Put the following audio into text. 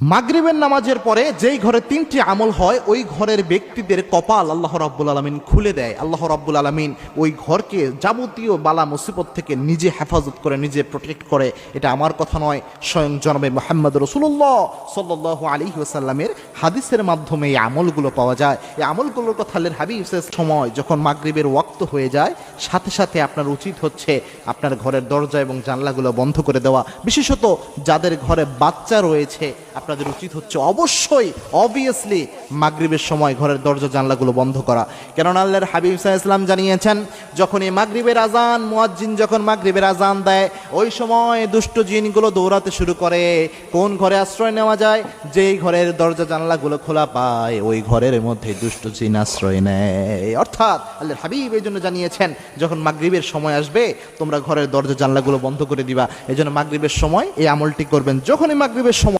মাগরিবের নামাজের পরে যেই ঘরে তিনটি আমল হয় ওই ঘরের ব্যক্তিদের কপাল আল্লাহ রাব্বুল আলামিন খুলে দেয়। আল্লাহ রাব্বুল আলামিন ওই ঘরকে যাবতীয় বালা মুসিবত থেকে নিজে হেফাজত করে, নিজে প্রোটেক্ট করে। এটা আমার কথা নয়, স্বয়ং জনাবে মুহাম্মদ রাসূলুল্লাহ সাল্লাল্লাহু আলাইহি ওয়াসাল্লামের হাদিসের মাধ্যমে এই আমলগুলো পাওয়া যায়। এই আমলগুলোর কথা আল্লাহর হাবিব সময় যখন মাগরিবের ওয়াক্ত হয়ে যায়, সাথে সাথে আপনার উচিত হচ্ছে আপনার ঘরের দরজা এবং জানলাগুলো বন্ধ করে দেওয়া। বিশেষত যাদের ঘরে বাচ্চা রয়েছে আপনাদের উচিত হচ্ছে অবশ্যই অবভিয়াসলি মাগরিবের সময় ঘরের দরজা জানলাগুলো বন্ধ করা। কেননা আল্লাহর হাবিব সাল্লাল্লাহু আলাইহি ওয়াসাল্লাম জানিয়েছেন, যখন এই মাগরিবের আজান, মুয়াজ্জিন যখন মাগরিবের আজান দেয়, ওই সময় দুষ্ট জিনগুলো দৌড়াতে শুরু করে। কোন ঘরে আশ্রয় নেওয়া যায়? যেই ঘরের দরজা জানলাগুলো খোলা পায় ওই ঘরের মধ্যে দুষ্ট জিন আশ্রয় নেয়। অর্থাৎ আল্লাহর হাবিব এই জন্য জানিয়েছেন, যখন মাগরিবের সময় আসবে তোমরা ঘরের দরজা জানলাগুলো বন্ধ করে দিবা। এই জন্য মাগরিবের সময় এই আমলটি করবেন। যখনই মাগরিবের সময়